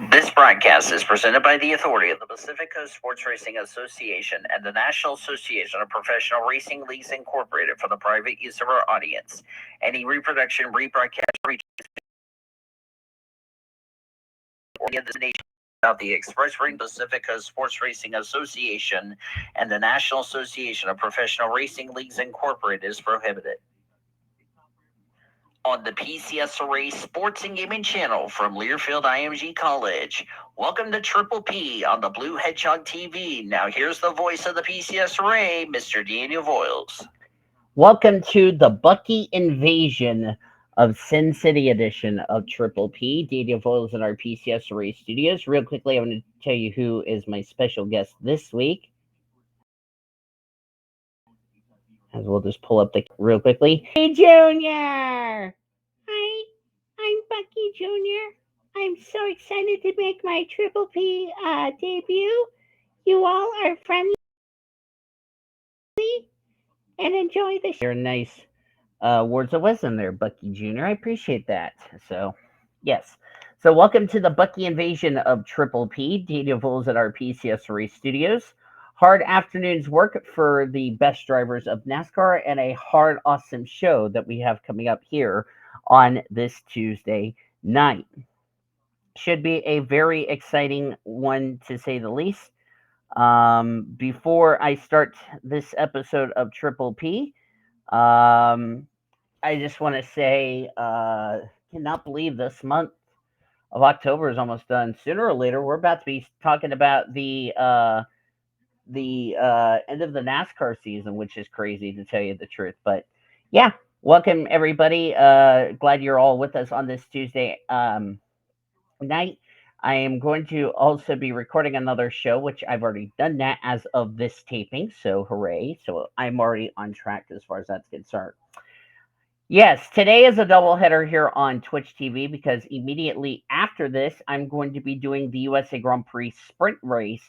This broadcast is presented by the authority of the Pacific Coast Sports Racing Association and the National Association of Professional Racing Leagues Incorporated for the private use of our audience. Any reproduction, rebroadcast, or the nation of the Express Ring Pacific Coast Sports Racing Association and the National Association of Professional Racing Leagues Incorporated is prohibited. On the PCSRA Sports and Gaming Channel from Learfield IMG College. Welcome to Triple P on the Blue Hedgehog TV. Now here's the voice of the PCSRA, Mr. Daniel Voiles. Welcome to the Bucky Invasion of Sin City edition of Triple P. Daniel Voiles in our PCSRA studios. Real quickly, I want to tell you who is my special guest this week. As we'll just pull up the real quickly. Hey, Junior! Hi, I'm Bucky Junior. I'm so excited to make my Triple P debut. You all are friendly and enjoy the show. Your nice words of wisdom there, Bucky Jr. I appreciate that. So, yes. So, welcome to the Bucky invasion of Triple P. Daniel Voiles at our PCS studios. Hard afternoon's work for the best drivers of NASCAR and a hard, awesome show that we have coming up here on this Tuesday night. Should be a very exciting one to say the least. Before I start this episode of Triple P, um, I just want to say, cannot believe this month of October is almost done. Sooner or later, we're about to be talking about the end of the NASCAR season, which is crazy to tell you the truth. But yeah, welcome everybody. Glad you're all with us on this Tuesday night. I am going to also be recording another show, which I've already done that as of this taping. So hooray! So I'm already on track as far as that's concerned. Yes, today is a doubleheader here on Twitch TV because immediately after this, I'm going to be doing the USA Grand Prix sprint race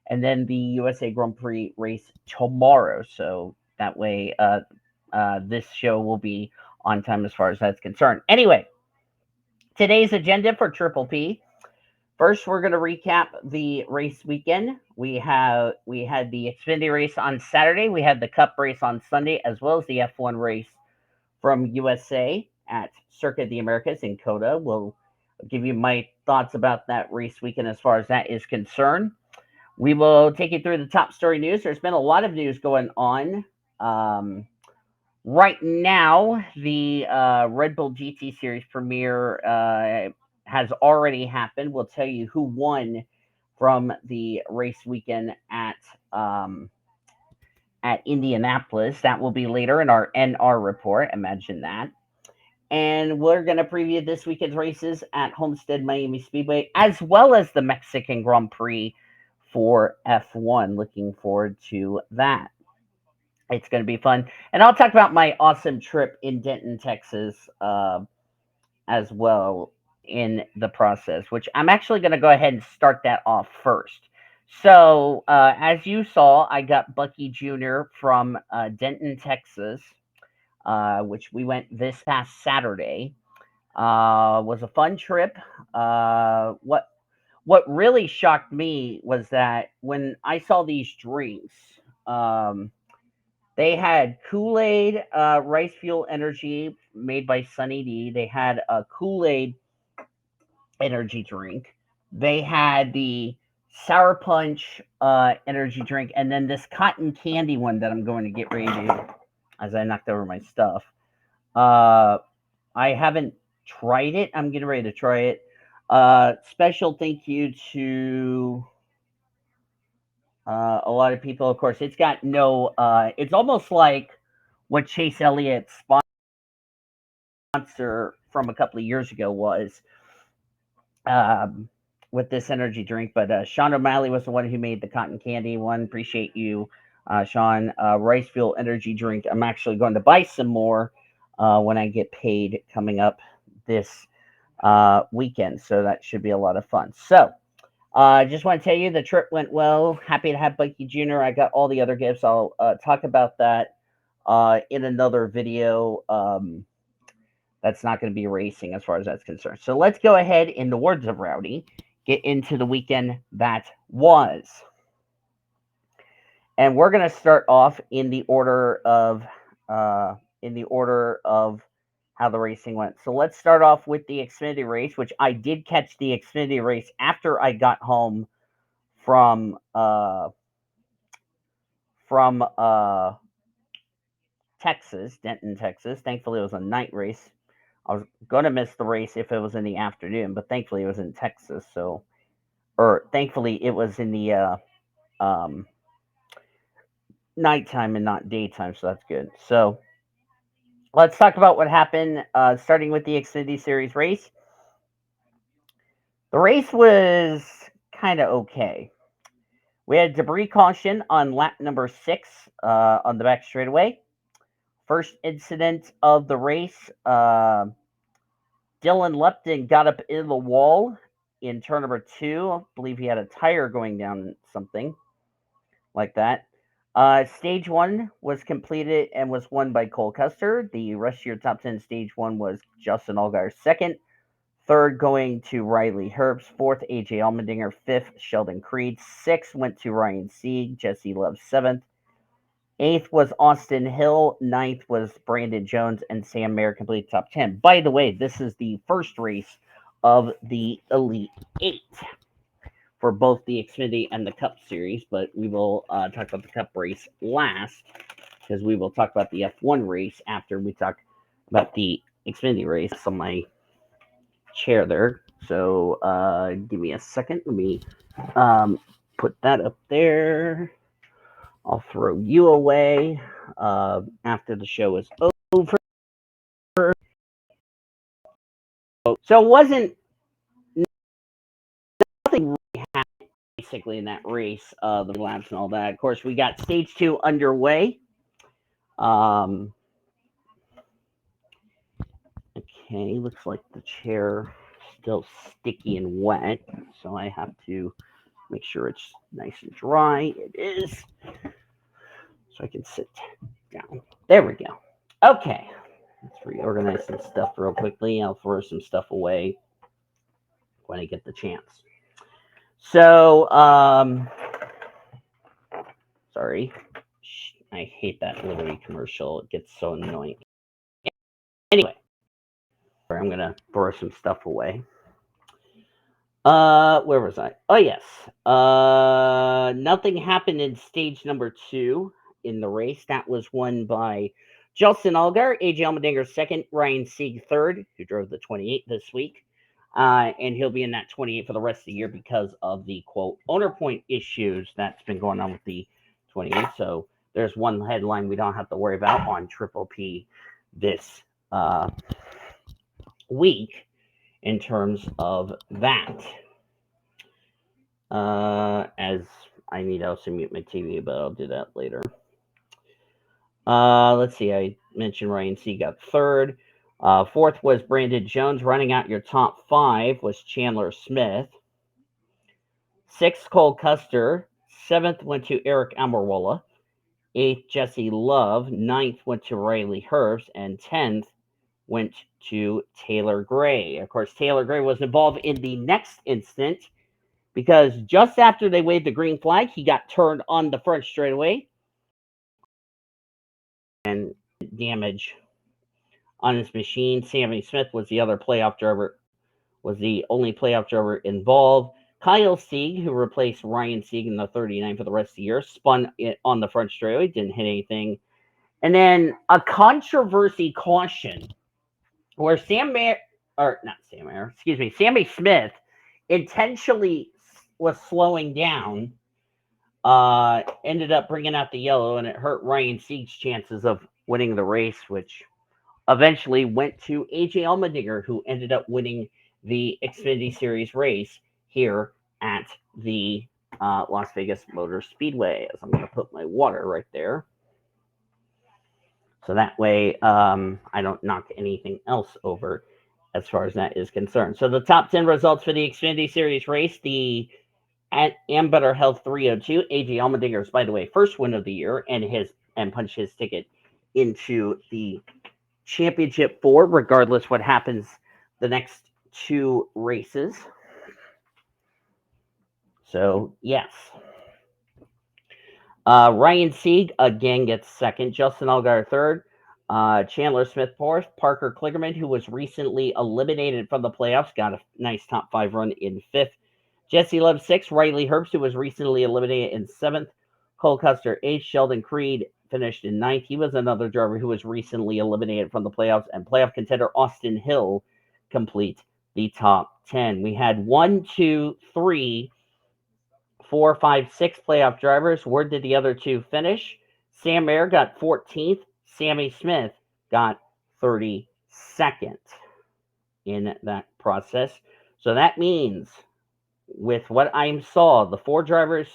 and then the USA Grand Prix race tomorrow. So that way, this show will be on time as far as that's concerned. Anyway, today's agenda for Triple P. First, we're going to recap the race weekend. We had the Xfinity race on Saturday. We had the Cup race on Sunday, as well as the F1 race from USA at Circuit of the Americas in COTA. We'll give you my thoughts about that race weekend as far as that is concerned. We will take you through the top story news. There's been a lot of news going on. Right now, the Red Bull GT Series premiere has already happened. We'll tell you who won from the race weekend um, at Indianapolis. That will be later in our NR report. Imagine that. And we're going to preview this weekend's races at Homestead Miami Speedway, as well as the Mexican Grand Prix for F1. Looking forward to that. It's going to be fun. And I'll talk about my awesome trip in Denton, Texas, as well in the process, which I'm actually going to go ahead and start that off first. So, as you saw, I got Bucky Jr. from Denton, Texas, which we went this past Saturday. Was a fun trip. What really shocked me was that when I saw these drinks, um, they had Kool Aid, Rice Fuel Energy made by Sunny D. They had a Kool Aid energy drink. They had the Sour Punch energy drink, and then this cotton candy one that I'm going to get ready to as I knocked over my stuff. Uh, I haven't tried it. I'm getting ready to try it. Special thank you to a lot of people. Of course, it's got no. It's almost like what Chase Elliott's sponsor from a couple of years ago was um, with this energy drink. But Sean O'Malley was the one who made the cotton candy one. Appreciate you, Sean. Rice Fuel energy drink. I'm actually going to buy some more when I get paid coming up this weekend. So that should be a lot of fun. So I just want to tell you the trip went well. Happy to have Bucky Jr. I got all the other gifts. I'll talk about that in another video. That's not going to be racing as far as that's concerned. So let's go ahead, in the words of Rowdy, get into the weekend that was. And we're going to start off in the order of how the racing went. So let's start off with the Xfinity race, which I did catch the Xfinity race after I got home from Texas, Denton, Texas. Thankfully, it was a night race. I was going to miss the race if it was in the afternoon, but thankfully it was in Texas. Thankfully it was in the nighttime and not daytime, so that's good. So let's talk about what happened, starting with the Xfinity Series race. The race was kind of okay. We had debris caution on lap number 6 on the back straightaway. First incident of the race, Dylan Lupton got up in the wall in turn number 2. I believe he had a tire going down, something like that. Stage 1 was completed and was won by Cole Custer. The rest of your top 10 stage 1 was Justin Allgaier second. Third going to Riley Herbst. Fourth, AJ Allmendinger. Fifth, Sheldon Creed. Sixth went to Ryan Sieg. Jesse Love seventh. Eighth was Austin Hill. Ninth was Brandon Jones, and Sam Mayer completed top 10. By the way, this is the first race of the Elite Eight for both the Xfinity and the Cup Series, but we will talk about the Cup race last, because we will talk about the F1 race after we talk about the Xfinity race. On my chair there, so give me a second. Let me put that up there. I'll throw you away after the show is over. So it wasn't nothing really happened basically in that race, the laps and all that. Of course, we got stage 2 underway. Okay, looks like the chair still sticky and wet, so I have to make sure it's nice and dry. It is. So I can sit down. There we go. Okay. Let's reorganize some stuff real quickly. I'll throw some stuff away when I get the chance. So, sorry. I hate that Liberty commercial. It gets so annoying. Anyway, I'm going to throw some stuff away. Where was I? Oh, yes. Nothing happened in stage number 2 in the race. That was won by Justin Allgaier, AJ Allmendinger second, Ryan Sieg third, who drove the 28 this week. And he'll be in that 28 for the rest of the year because of the, quote, owner point issues that's been going on with the 28. So there's one headline we don't have to worry about on Triple P this week in terms of that. As I need to also mute my TV, but I'll do that later. Let's see. I mentioned Ryan Sieg got third. Fourth was Brandon Jones. Running out your top 5 was Chandler Smith. Sixth, Cole Custer. Seventh went to Eric Almirola. Eighth, Jesse Love. Ninth went to Riley Herbst. And 10th went to Taylor Gray. Of course, Taylor Gray was involved in the next incident because just after they waved the green flag, he got turned on the front straightaway and damage on his machine. Sammy Smith was the other playoff driver, was the only playoff driver involved. Kyle Sieg, who replaced Ryan Sieg in the 39 for the rest of the year, spun it on the front straightaway, didn't hit anything. And then a controversy caution where Sammy Smith intentionally was slowing down, ended up bringing out the yellow, and it hurt Ryan Sieg's chances of winning the race, which eventually went to AJ Allmendinger, who ended up winning the Xfinity Series race here at the Las Vegas Motor Speedway. As I'm going to put my water right there, so that way I don't knock anything else over as far as that is concerned. So the top 10 results for the Xfinity Series race, the at Ambetter Health 302, AJ Allmendinger's, by the way, first win of the year, and punched his ticket into the Championship 4, regardless what happens the next 2 races. So, yes. Ryan Sieg again gets second. Justin Allgaier third. Chandler Smith fourth. Parker Kligerman, who was recently eliminated from the playoffs, got a nice top 5 run in fifth. Jesse Love sixth. Riley Herbst, who was recently eliminated, in seventh. Cole Custer eighth. Sheldon Creed finished in ninth. He was another driver who was recently eliminated from the playoffs. And playoff contender Austin Hill complete the top 10. We had 1, 2, 3, 4, 5, 6 playoff drivers. Where did the other two finish? Sam Mayer got 14th. Sammy Smith got 32nd in that process. So that means, with what I saw, the 4 drivers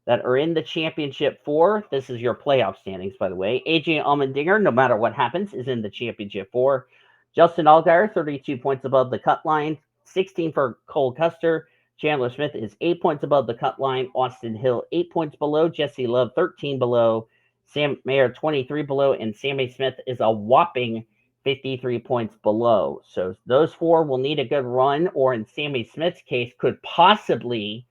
that are in the championship 4, this is your playoff standings, by the way. AJ Allmendinger, no matter what happens, is in the championship 4. Justin Allgaier, 32 points above the cut line. 16 for Cole Custer. Chandler Smith is 8 points above the cut line. Austin Hill, 8 points below. Jesse Love, 13 below. Sam Mayer, 23 below. And Sammy Smith is a whopping 53 points below. So those 4 will need a good run, or in Sammy Smith's case, could possibly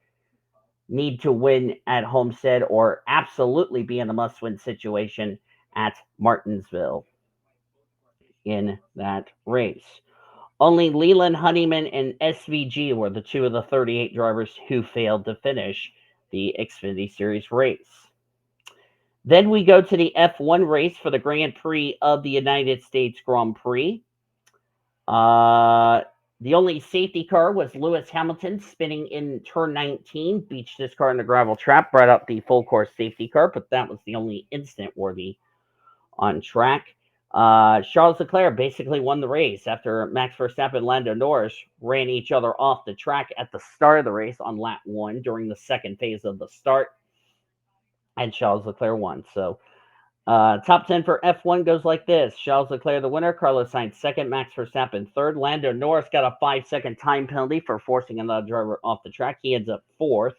need to win at Homestead, or absolutely be in a must-win situation at Martinsville in that race. Only Leland Honeyman and SVG were the 2 of the 38 drivers who failed to finish the Xfinity Series race. Then we go to the F1 race for the Grand Prix of the United States Grand Prix. The only safety car was Lewis Hamilton, spinning in turn 19, beached his car in the gravel trap, brought up the full course safety car, but that was the only incident worthy on track. Charles Leclerc basically won the race after Max Verstappen and Lando Norris ran each other off the track at the start of the race on lap 1 during the second phase of the start, and Charles Leclerc won. So top 10 for F1 goes like this: Charles Leclerc, the winner. Carlos Sainz, second. Max Verstappen, third. Lando Norris got a 5-second time penalty for forcing another driver off the track. He ends up fourth.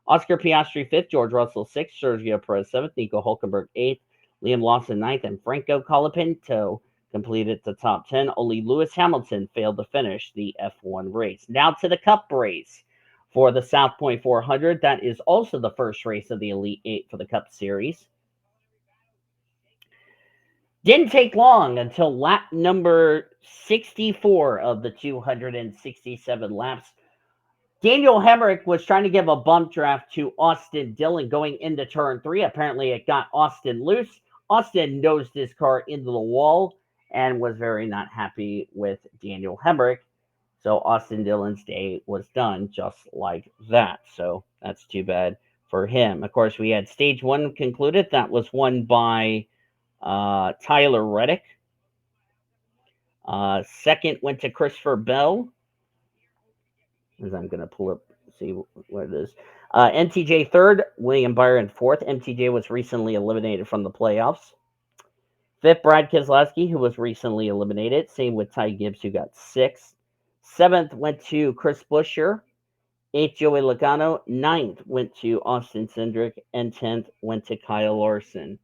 Oscar Piastri, fifth. George Russell, sixth. Sergio Perez, seventh. Nico Hulkenberg, eighth. Liam Lawson, ninth. And Franco Colapinto completed the top 10. Only Lewis Hamilton failed to finish the F1 race. Now to the Cup race for the South Point 400. That is also the first race of the Elite 8 for the Cup Series. Didn't take long until lap number 64 of the 267 laps. Daniel Hemrick was trying to give a bump draft to Austin Dillon going into turn 3. Apparently, it got Austin loose. Austin nosed his car into the wall and was very not happy with Daniel Hemrick. So Austin Dillon's day was done just like that. So that's too bad for him. Of course, we had stage 1 concluded. That was won by Tyler Reddick. Second went to Christopher Bell. As I'm going to pull up, see what it is. MTJ third, William Byron fourth. MTJ was recently eliminated from the playoffs. Fifth, Brad Keselowski, who was recently eliminated. Same with Ty Gibbs, who got sixth. Seventh went to Chris Buescher. Eighth, Joey Logano. Ninth went to Austin Cindric. And 10th went to Kyle Larson.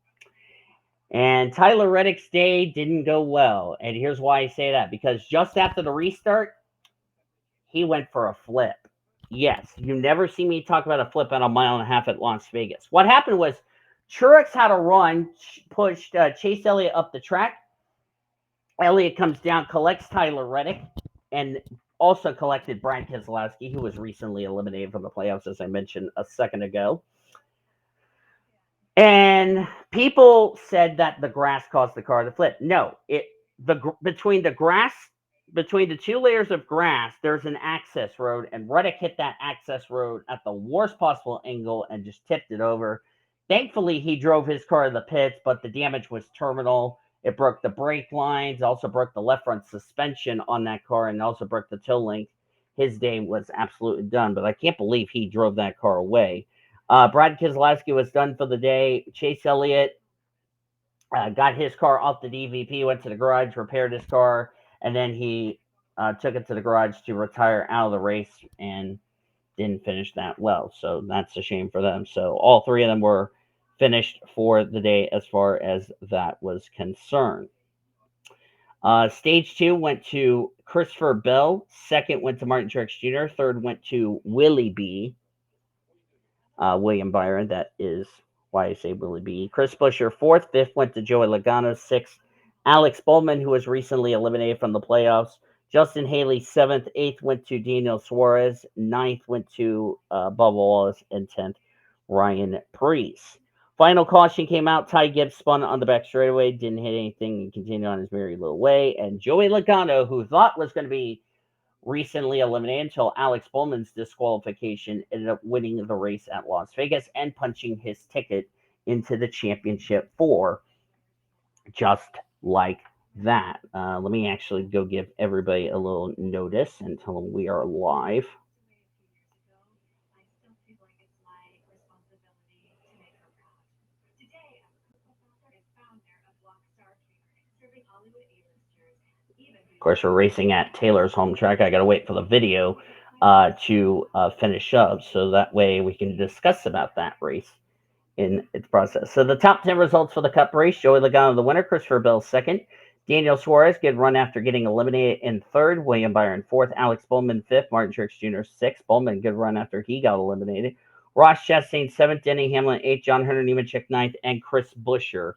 And Tyler Reddick's day didn't go well. And here's why I say that. Because just after the restart, he went for a flip. Yes, you never see me talk about a flip at a mile and a half at Las Vegas. What happened was Truex had a run, pushed Chase Elliott up the track. Elliott comes down, collects Tyler Reddick, and also collected Brad Keselowski, who was recently eliminated from the playoffs, as I mentioned a second ago. And people said that the grass caused the car to flip. No, between the 2 layers of grass, there's an access road, and Reddick hit that access road at the worst possible angle and just tipped it over. Thankfully, he drove his car to the pits, but the damage was terminal. It broke the brake lines, also broke the left front suspension on that car, and also broke the toe link. His day was absolutely done, but I can't believe he drove that car away. Brad Keselowski was done for the day. Chase Elliott got his car off the DVP, went to the garage, repaired his car, and then he took it to the garage to retire out of the race and didn't finish that well. So that's a shame for them. So all 3 of them were finished for the day as far as that was concerned. Stage 2 went to Christopher Bell. Second went to Martin Truex Jr. Third went to Willie B. William Byron. That is why I say Willie B. Chris Buescher, fourth. Fifth went to Joey Logano. Sixth, Alex Bowman, who was recently eliminated from the playoffs. Justin Haley, seventh. Eighth went to Daniel Suarez. Ninth went to Bubba Wallace. And 10th, Ryan Preece. Final caution came out. Ty Gibbs spun on the back straightaway, didn't hit anything, and continued on his merry little way. And Joey Logano, who thought was going to be recently eliminated until Alex Bowman's disqualification, ended up winning the race at Las Vegas and punching his ticket into the championship four, just like that. Let me actually go give everybody a little notice and tell them we are live. Of course, we're racing at Taylor's home track. I got to wait for the video to finish up so that way we can discuss about that race in its process. So the top 10 results for the Cup race: Joey Logano, the winner; Christopher Bell, second; Daniel Suarez, good run after getting eliminated, in third; William Byron, fourth; Alex Bowman, fifth; Martin Truex Jr., sixth; Bowman, good run after he got eliminated; Ross Chastain, seventh; Denny Hamlin, eighth; John Hunter Nemechek, ninth; and Chris Buescher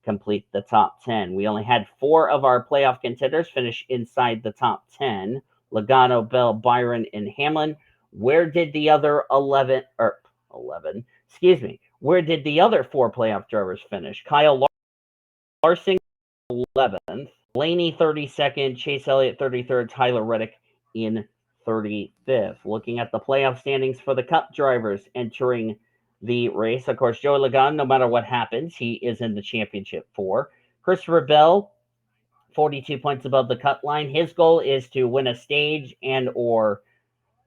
complete the top 10. We only had 4 of our playoff contenders finish inside the top 10: Logano, Bell, Byron, and Hamlin. Where did the other 11, excuse me, where did the other 4 playoff drivers finish? Kyle Larson, 11th; Blaney, 32nd; Chase Elliott, 33rd; Tyler Reddick in 35th. Looking at the playoff standings for the Cup drivers entering the race, of course, Joey Logano, no matter what happens, he is in the championship four. Christopher Bell, 42 points above the cut line. His goal is to win a stage and or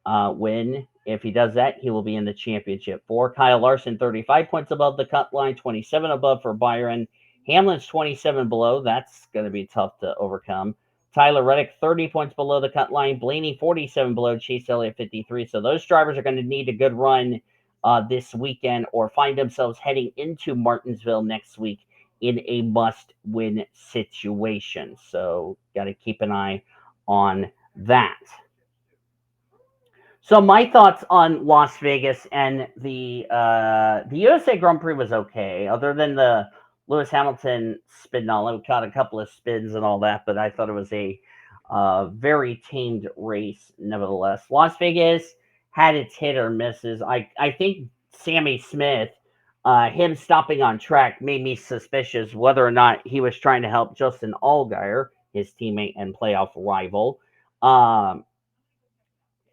win. If he does that, he will be in the championship four. Kyle Larson, 35 points above the cut line, 27 above for Byron. Hamlin's 27 below. That's going to be tough to overcome. Tyler Reddick, 30 points below the cut line. Blaney, 47 below. Chase Elliott, 53. So those drivers are going to need a good run this weekend or find themselves heading into Martinsville next week in a must-win situation. So got to keep an eye on that. So my thoughts on Las Vegas and the USA Grand Prix was okay, other than the Lewis Hamilton spin. It caught a couple of spins and all that, but I thought it was a very tamed race nevertheless. Las Vegas had its hit or misses. I think Sammy Smith, him stopping on track made me suspicious whether or not he was trying to help Justin Allgaier, his teammate and playoff rival,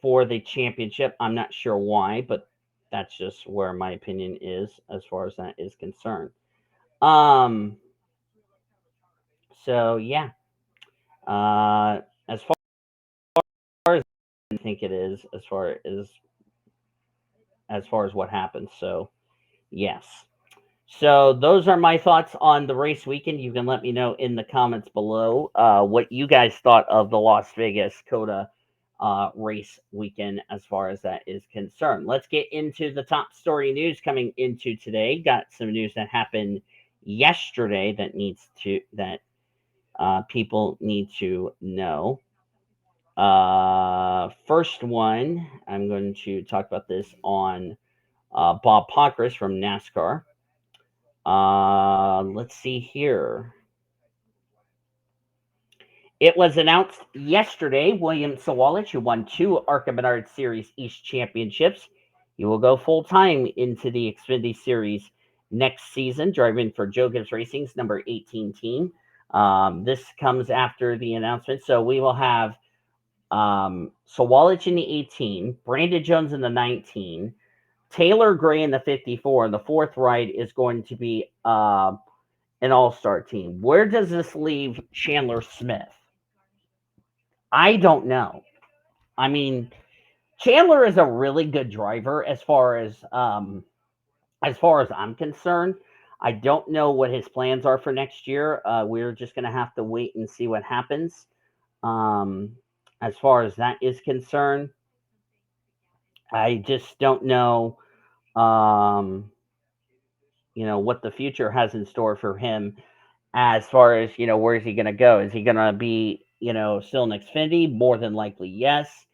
for the championship. I'm not sure why, but that's just where my opinion is as far as that is concerned. So yeah. As far as I think it is, as far as what happens. So yes. So those are my thoughts on the race weekend. You can let me know in the comments below what you guys thought of the Las Vegas COTA race weekend as far as that is concerned. Let's get into the top story news coming into today. Got some news that happened yesterday that people need to know. First one, I'm going to talk about this on Bob Pockrass from NASCAR. Let's see here. It was announced yesterday William Sawalich, who won 2 ARCA Menard Series East championships, he will go full time into the Xfinity Series next season, driving for Joe Gibbs Racing's number 18 team. This comes after the announcement. So we will have Sawalich in the 18, Brandon Jones in the 19, Taylor Gray in the 54, and the 4th ride is going to be an all-star team. Where does this leave Chandler Smith? I don't know. I mean, Chandler is a really good driver as far as I'm concerned. I don't know what his plans are for next year. We're just going to have to wait and see what happens. As far as that is concerned, I just don't know. What the future has in store for him as far as, where is he going to go? Is he going to be, still in Xfinity? More than likely, yes.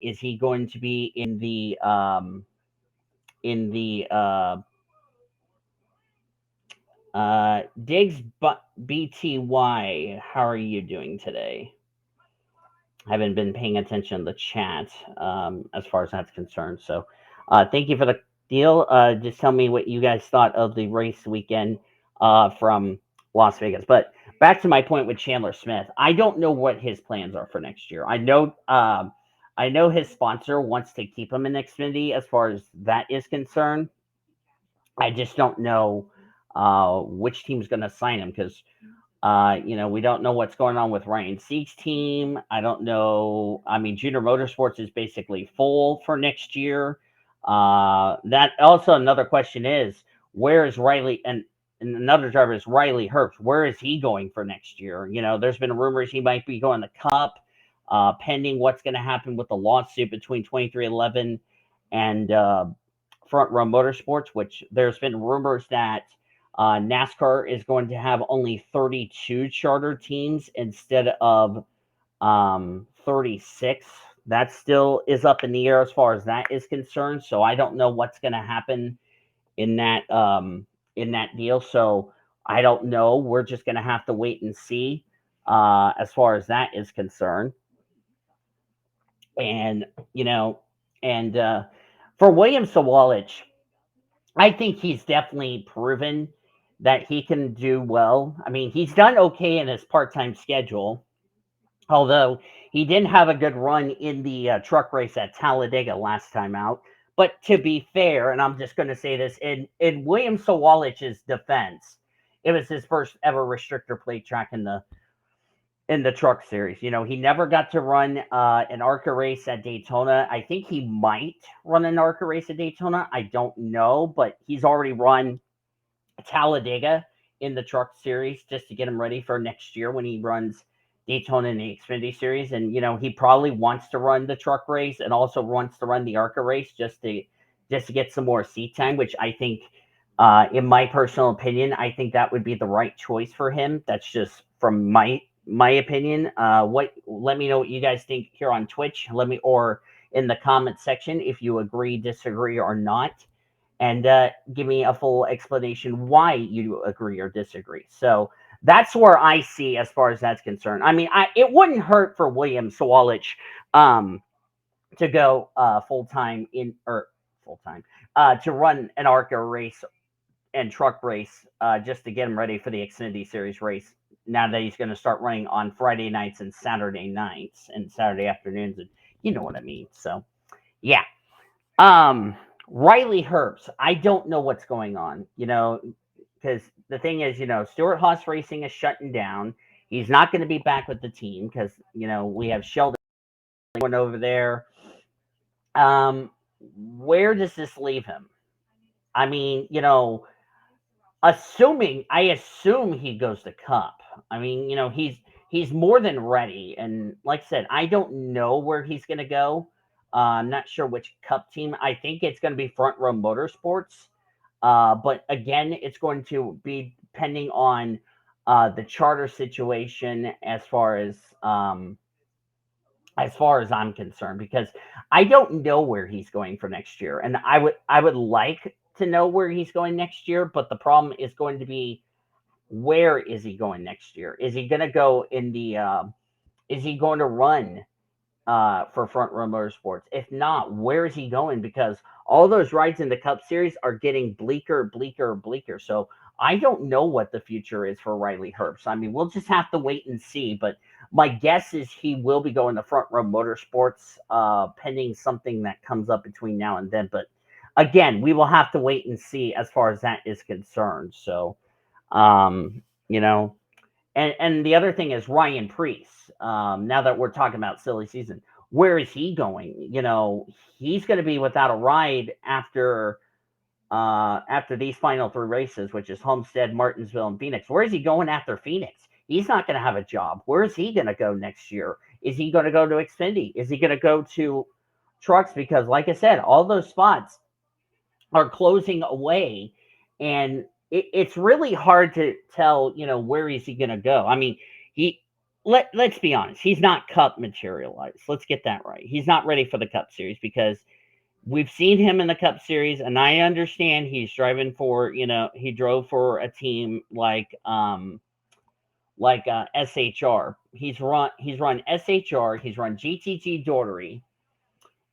Is he going to be in the in the Diggs BTY. How are you doing today? I haven't been paying attention to the chat as far as that's concerned. So thank you for the deal. Just tell me what you guys thought of the race weekend from Las Vegas. But back to my point with Chandler Smith, I don't know what his plans are for next year. I know his sponsor wants to keep him in Xfinity as far as that is concerned. I just don't know which team's going to sign him because we don't know what's going on with Ryan Sieg's team. I don't know. I mean, Junior Motorsports is basically full for next year. That also another question is where is Riley and another driver is Riley Herbst. Where is he going for next year? There's been rumors he might be going to Cup, pending what's going to happen with the lawsuit between 2311 and Front Row Motorsports, which there's been rumors that NASCAR is going to have only 32 charter teams instead of 36. That still is up in the air as far as that is concerned. So I don't know what's going to happen in that deal. So I don't know. We're just going to have to wait and see as far as that is concerned. And for William Sawalich, I think he's definitely proven that he can do well. I mean, he's done okay in his part-time schedule, although he didn't have a good run in the truck race at Talladega last time out. But to be fair, and I'm just going to say this, in William Sawalich's defense, it was his first ever restrictor plate track in the truck series. He never got to run an ARCA race at Daytona. I think he might run an ARCA race at Daytona. I don't know, but he's already run Talladega in the truck series just to get him ready for next year when he runs Daytona in the Xfinity series. And, he probably wants to run the truck race and also wants to run the ARCA race just to get some more seat time, which I think, in my personal opinion, I think that would be the right choice for him. That's just from my opinion. Let me know what you guys think here on Twitch. Or in the comment section if you agree, disagree, or not, and give me a full explanation why you agree or disagree. So that's where I see as far as that's concerned. I mean, it wouldn't hurt for William Sawalich to go full-time to run an ARCA race and truck race just to get him ready for the Xfinity Series race now that he's going to start running on Friday nights and Saturday nights and Saturday afternoons, and you know what I mean. So yeah. Riley Herbst, I don't know what's going on, because the thing is, Stuart Haas Racing is shutting down. He's not going to be back with the team because, we have Sheldon going over there. Where does this leave him? I mean, I assume he goes to Cup. I mean, he's more than ready. And like I said, I don't know where he's going to go. I'm not sure which Cup team. I think it's going to be Front Row Motorsports. But again, it's going to be depending on the charter situation as far as I'm concerned, because I don't know where he's going for next year. And I would like to know where he's going next year, but the problem is going to be, where is he going next year? Is he going to go in the is he going to run for Front Row Motorsports? If not, where is he going? Because all those rides in the Cup Series are getting bleaker. So I don't know what the future is for Riley Herbst. I mean, we'll just have to wait and see. But my guess is he will be going to Front Row Motorsports, pending something that comes up between now and then. But again, we will have to wait and see as far as that is concerned. So, and the other thing is Ryan Preece. Now that we're talking about silly season, where is he going? He's going to be without a ride after these final 3 races, which is Homestead, Martinsville, and Phoenix. Where is he going after Phoenix? He's not going to have a job. Where is he going to go next year? Is he going to go to Xfinity? Is he going to go to trucks? Because like I said, all those spots are closing away, and it's really hard to tell, where is he going to go? I mean, let's be honest, he's not Cup materialized. Let's get that right. He's not ready for the Cup Series because we've seen him in the Cup Series, and I understand he's driving for, he drove for a team like SHR. He's run SHR, he's run GTG Daugherty,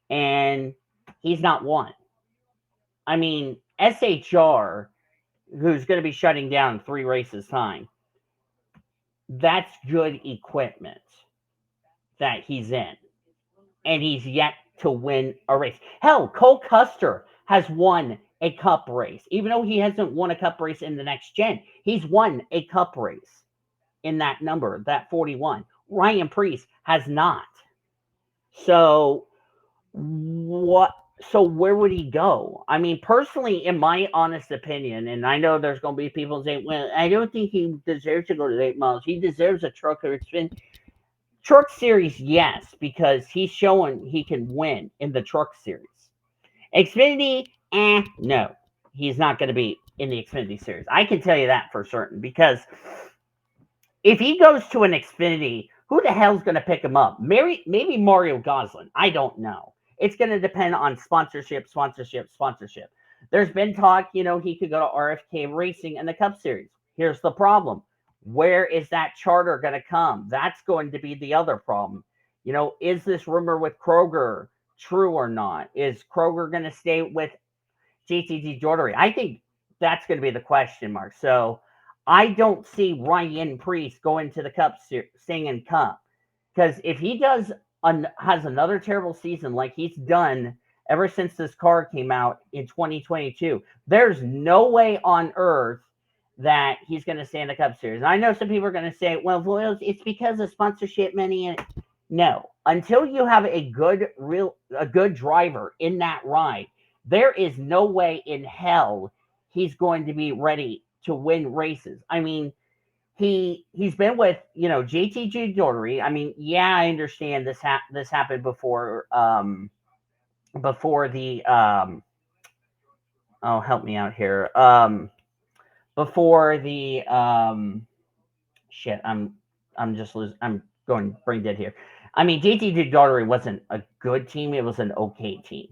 and he's not won. I mean, SHR, who's going to be shutting down 3 races time, that's good equipment that he's in, and he's yet to win a race. Hell, Cole Custer has won a Cup race. Even though he hasn't won a Cup race in the next gen, he's won a Cup race in that number, that 41. Ryan Preece has not. So what? So where would he go? I mean, personally, in my honest opinion, and I know there's going to be people saying, "Well, I don't think he deserves to go to 8 miles. He deserves a truck or spin." Truck Series, yes, because he's showing he can win in the Truck Series. Xfinity, no, he's not going to be in the Xfinity Series. I can tell you that for certain, because if he goes to an Xfinity, who the hell's going to pick him up? Maybe Mario Goslin. I don't know. It's going to depend on sponsorship. There's been talk, he could go to RFK Racing in the Cup Series. Here's the problem. Where is that charter going to come? That's going to be the other problem. Is this rumor with Kroger true or not? Is Kroger going to stay with GTG Daugherty? I think that's going to be the question mark. So I don't see Ryan Preece going to the Cup, singing Cup, because if he has another terrible season like he's done ever since this car came out in 2022, there's no way on earth that he's going to stay in the Cup Series. And I know some people are going to say, well, it's because of sponsorship money. And no, until you have a good driver in that ride, there is no way in hell he's going to be ready to win races. I mean, he's been with JTG Daugherty. I mean, yeah, I understand this happened before the oh, help me out here, before the shit, I'm just losing, I'm going brain dead here. I mean, JTG Daugherty wasn't a good team, it was an okay team,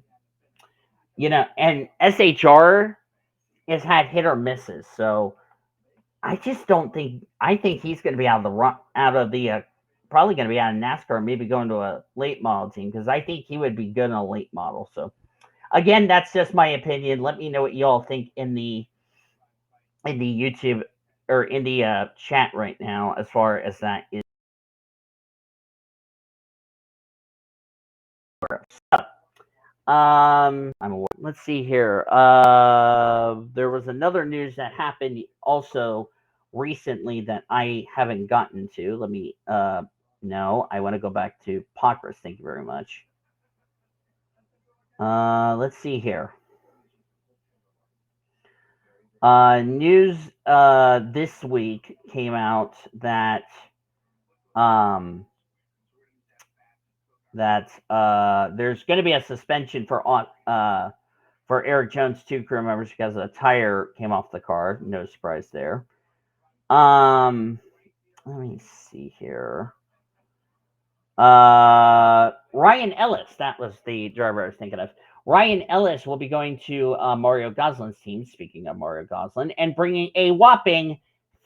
and SHR has had hit or misses. So I just don't think. I think he's going to be out of the probably going to be out of NASCAR, maybe going to a late model team, because I think he would be good in a late model. So again, that's just my opinion. Let me know what y'all think in the YouTube or in the chat right now, as far as that is. Let's see here. There was another news that happened also recently that I haven't gotten to. Let me no, I want to go back to Pockrass. Thank you very much. Let's see here. News this week came out that there's going to be a suspension for Erik Jones, 2 crew members, because a tire came off the car. No surprise there. Let me see here. Ryan Ellis, that was the driver I was thinking of. Ryan Ellis will be going to Mario Goslin's team, speaking of Mario Goslin, and bringing a whopping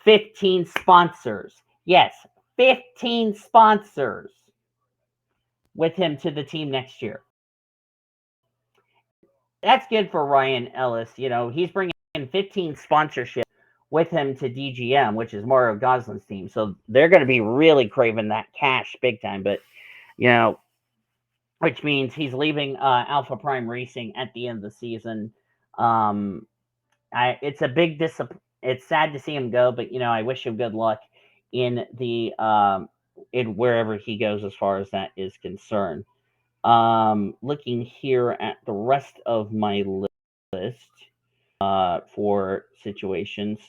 15 sponsors. Yes, 15 sponsors with him to the team next year. That's good for Ryan Ellis. He's bringing 15 sponsorships with him to DGM, which is Mario Goslin's team. So they're going to be really craving that cash big time. But, which means he's leaving Alpha Prime Racing at the end of the season. It's a big it's sad to see him go, but I wish him good luck in the in wherever he goes as far as that is concerned. Looking here at the rest of my list for situations.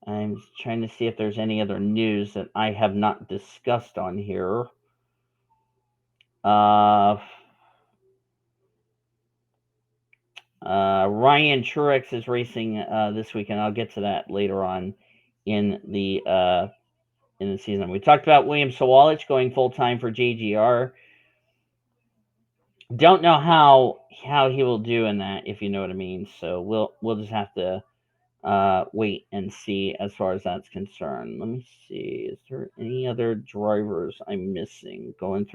I'm trying to see if there's any other news that I have not discussed on here. Ryan Truex is racing this weekend. I'll get to that later on in the season. We talked about William Sawalich going full time for JGR. Don't know how he will do in that, if you know what I mean. So we'll just have to wait and see as far as that's concerned. Let me see. Is there any other drivers I'm missing going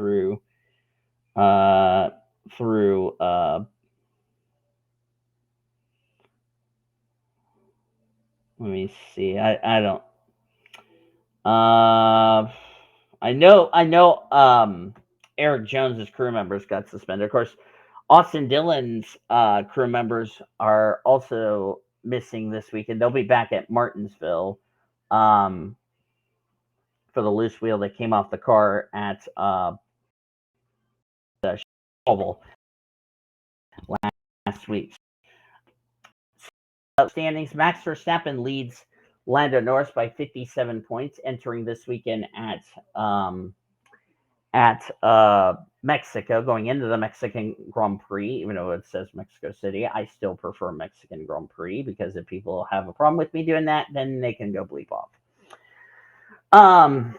uh through let me see. I don't I know Eric Jones's crew members got suspended. Of course, Austin Dillon's crew members are also missing this weekend. They'll be back at Martinsville um, for the loose wheel that came off the car at the Oval last week. Standings: Max Verstappen leads Lando Norris by 57 points, entering this weekend um, at Mexico, going into the Mexican Grand Prix. Even though it says Mexico City, I still prefer Mexican Grand Prix because if people have a problem with me doing that, then they can go bleep off. And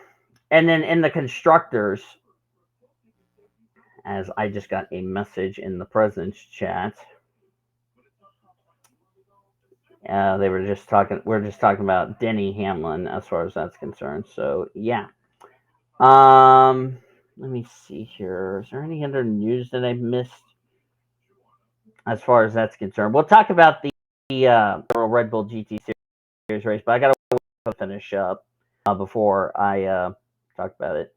then in the constructors, as I just got a message in the president's chat. We're just talking about Denny Hamlin as far as that's concerned. So yeah. Let me see here. Is there any other news that I've missed as far as that's concerned? We'll talk about the Red Bull GT Series race, but I got to finish up before I talk about it.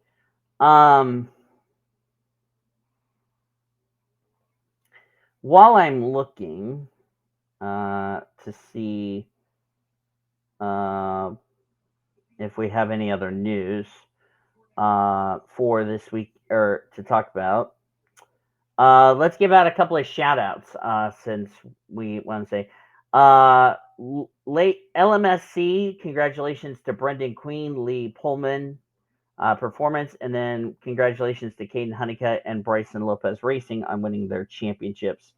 While I'm looking to see if we have any other news for this week or to talk about. Let's give out a couple of shout outs since we want to say. Late LMSC, congratulations to Brendan Queen, Lee Pullman performance, and then congratulations to Caden Honeycutt and Bryson Lopez Racing on winning their championships,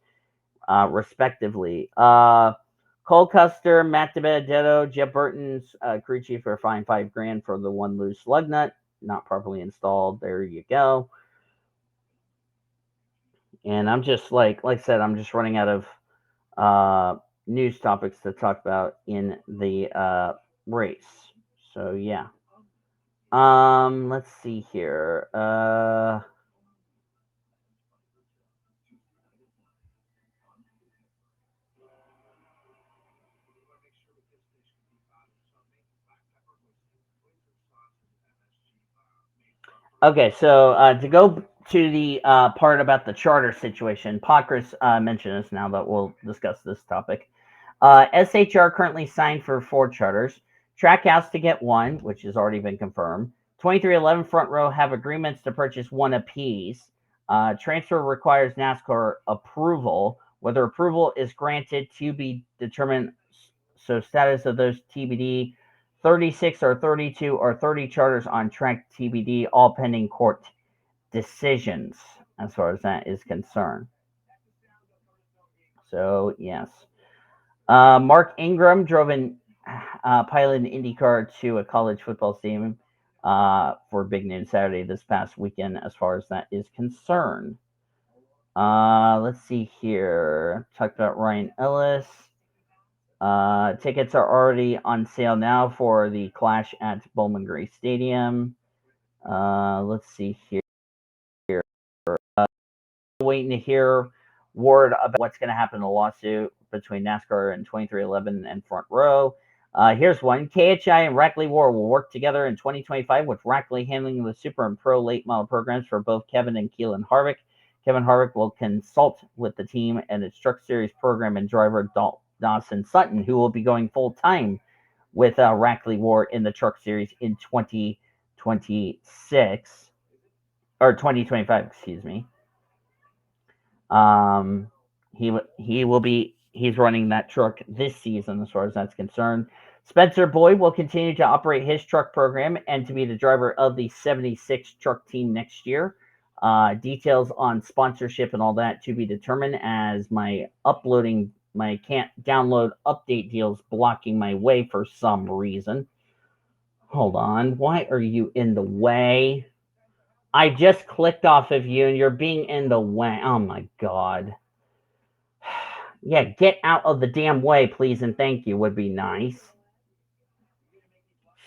respectively. Cole Custer, Matt DiBenedetto, Jeff Burton's crew chief for a fine $5,000 for the one loose lug nut not properly installed. There you go. And I'm just like I said, I'm just running out of news topics to talk about in the race. So yeah. Let's see here. Okay, so to go to the part about the charter situation, Podchris mentioned this now that we'll discuss this topic. SHR currently signed for 4 charters. Trackhouse to get 1, which has already been confirmed. 2311 Front Row have agreements to purchase 1 apiece. Transfer requires NASCAR approval. Whether approval is granted to be determined. So status of those TBD. 36 or 32 or 30 charters on track TBD, all pending court decisions as far as that is concerned. So, yes. Mark Ingram drove in pilot in IndyCar to a college football stadium for Big Noon Saturday this past weekend as far as that is concerned. Let's see here. Talked about Ryan Ellis. Tickets are already on sale now for the clash at Bowman Gray Stadium. Let's see here. Waiting to hear word about what's going to happen in the lawsuit between NASCAR and 2311 and Front Row. Here's one. KHI and Rackley War will work together in 2025 with Rackley handling the Super and Pro late model programs for both Kevin and Keelan Harvick. Kevin Harvick will consult with the team and its Truck Series program and driver Dawson Sutton, who will be going full-time with Rackley War in the Truck Series in 2026. Or 2025, excuse me. He's running that truck this season as far as that's concerned. Spencer Boyd will continue to operate his truck program and to be the driver of the 76 truck team next year. Details on sponsorship and all that to be determined, as my can't download update deals blocking my way for some reason. Hold on. Why are you in the way? I just clicked off of you and you're being in the way. Oh my god. Yeah, get out of the damn way, please, and thank you would be nice.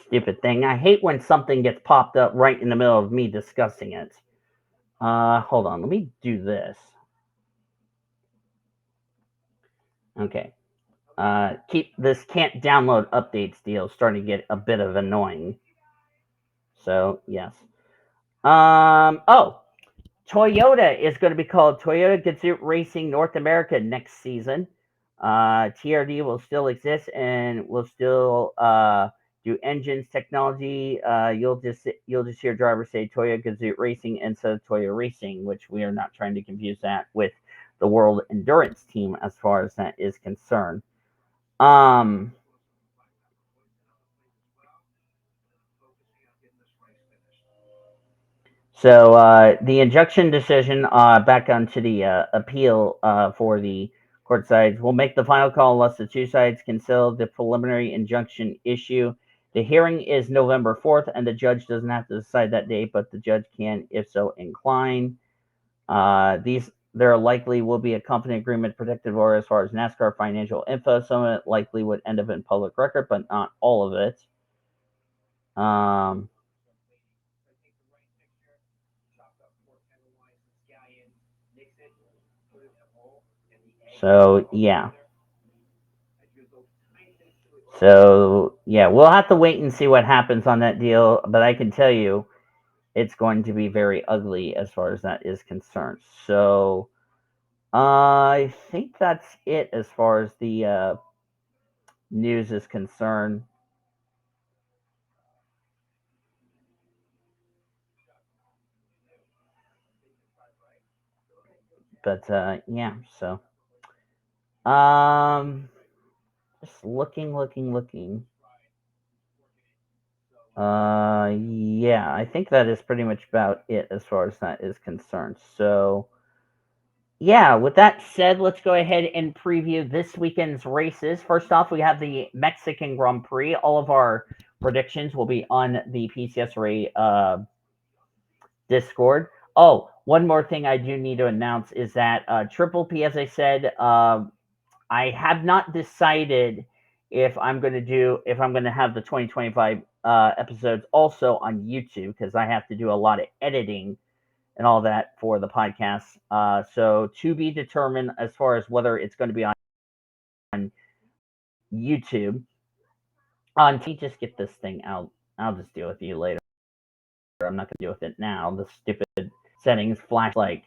Stupid thing. I hate when something gets popped up right in the middle of me discussing it. Hold on. Let me do this. Okay. Keep this can't download updates deal starting to get a bit of annoying. So yes. Oh, Toyota is going to be called Toyota Gazoo Racing North America next season. TRD will still exist and will still do engines technology. You'll just hear drivers say Toyota Gazoo Racing instead of Toyota Racing, which we are not trying to confuse that with the World Endurance Team as far as that is concerned. Um, So the injunction decision back onto the appeal for the court sides will make the final call unless the two sides can settle the preliminary injunction issue. The hearing is November 4th, and the judge doesn't have to decide that date, but the judge can, if so inclined. There likely will be a company agreement protective order as far as NASCAR financial info. Some of it likely would end up in public record, but not all of it. Um, so yeah. So yeah, we'll have to wait and see what happens on that deal. But I can tell you, it's going to be very ugly as far as that is concerned. So I think that's it as far as the news is concerned. But yeah, so just looking. Yeah, I think that is pretty much about it as far as that is concerned. So yeah, with that said, let's go ahead and preview this weekend's races. First off, we have the Mexican Grand Prix. All of our predictions will be on the PCS Ray Discord. Oh, one more thing I do need to announce is that Triple P, as I said, I have not decided if I'm going to have the 2025 episodes also on YouTube because I have to do a lot of editing and all that for the podcast. So to be determined as far as whether it's going to be on YouTube. On just get this thing out. I'll just deal with you later. I'm not going to deal with it now. The stupid settings flash like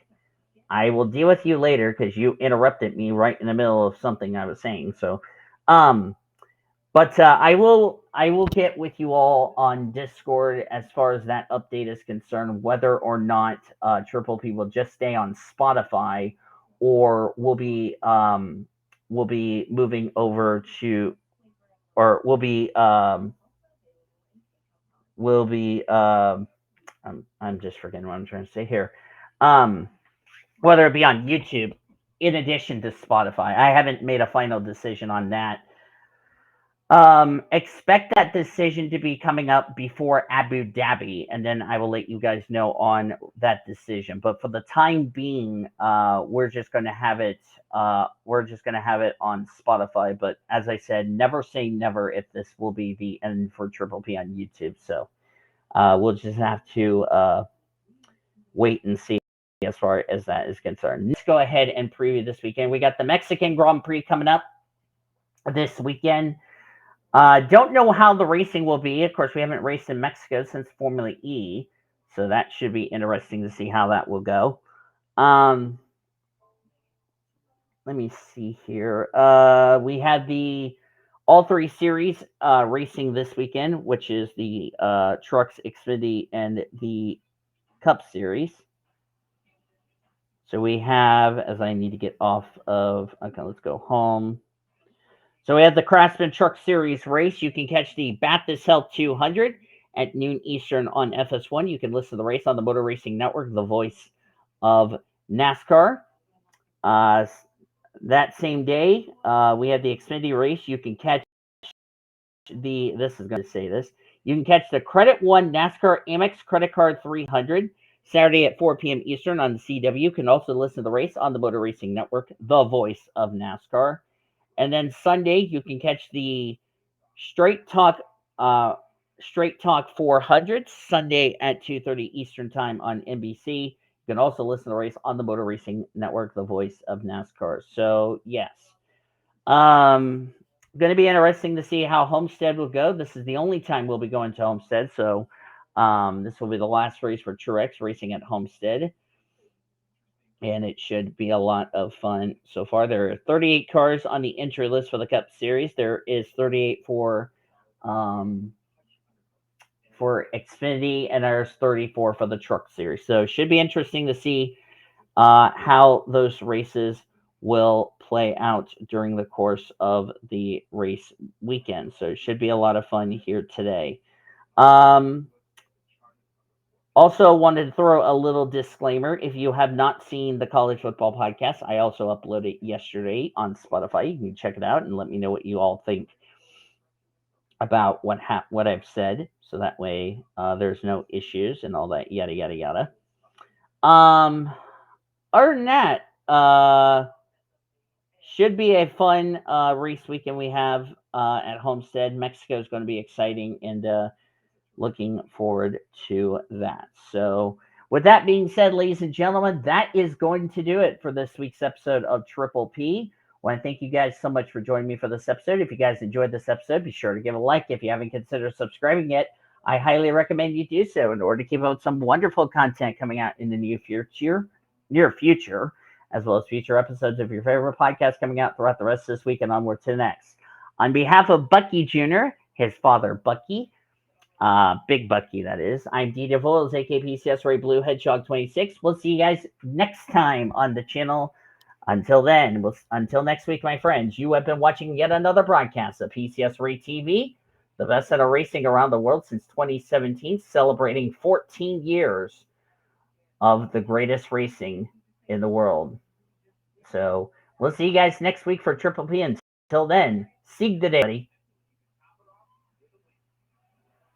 I will deal with you later because you interrupted me right in the middle of something I was saying. So, but I will get with you all on Discord as far as that update is concerned, whether or not Triple P will just stay on Spotify or will be moving over to or will be I'm just forgetting what I'm trying to say here. Um, whether it be on YouTube in addition to Spotify. I haven't made a final decision on that. Expect that decision to be coming up before Abu Dhabi, and then I will let you guys know on that decision. But for the time being, we're just going to have it. We're just going to have it on Spotify. But as I said, never say never if this will be the end for Triple P on YouTube. So we'll just have to wait and see as far as that is concerned. Let's go ahead and preview this weekend. We got the Mexican Grand Prix coming up this weekend. Don't know how the racing will be. Of course, we haven't raced in Mexico since Formula E, so that should be interesting to see how that will go. Let me see here. We had the all three series racing this weekend, which is the Trucks, Xfinity, and the Cup Series. So we have, as I need to get off of, okay, let's go home. So we have the Craftsman Truck Series race. You can catch the Baptist Health 200 at noon Eastern on FS1. You can listen to the race on the Motor Racing Network, the voice of NASCAR. That same day, we have the Xfinity race. You can catch this is going to say this. You can catch the Credit One NASCAR Amex Credit Card 300. Saturday at 4 p.m. Eastern on the CW. You can also listen to the race on the Motor Racing Network, the voice of NASCAR. And then Sunday, you can catch the Straight Talk uh, Straight Talk 400 Sunday at 2:30 Eastern Time on NBC. You can also listen to the race on the Motor Racing Network, the voice of NASCAR. So yes, going to be interesting to see how Homestead will go. This is the only time we'll be going to Homestead, so this will be the last race for Truex racing at Homestead, and it should be a lot of fun so far. There are 38 cars on the entry list for the Cup Series. There is 38 for Xfinity, and there's 34 for the Truck Series. So it should be interesting to see how those races will play out during the course of the race weekend. So it should be a lot of fun here today. Also, wanted to throw a little disclaimer. If you have not seen the College Football Podcast, I also uploaded it yesterday on Spotify. You can check it out and let me know what you all think about what I've said. So that way there's no issues and all that yada yada yada. Other than that, should be a fun race weekend we have at Homestead. Mexico is going to be exciting, and looking forward to that. So, with that being said, ladies and gentlemen, that is going to do it for this week's episode of Triple P. I want to thank you guys so much for joining me for this episode. If you guys enjoyed this episode, be sure to give a like. If you haven't considered subscribing yet, I highly recommend you do so in order to keep up with some wonderful content coming out in the near future, as well as future episodes of your favorite podcast coming out throughout the rest of this week and onward to the next. On behalf of Bucky Jr., his father Bucky, Big Bucky, that is. I'm D. DeVoles, aka PCS Ray Blue Hedgehog 26. We'll see you guys next time on the channel. Until then, until next week, my friends, you have been watching yet another broadcast of PCS Ray TV, the best out of racing around the world since 2017, celebrating 14 years of the greatest racing in the world. So we'll see you guys next week for Triple P. Until then, sieg the day, buddy.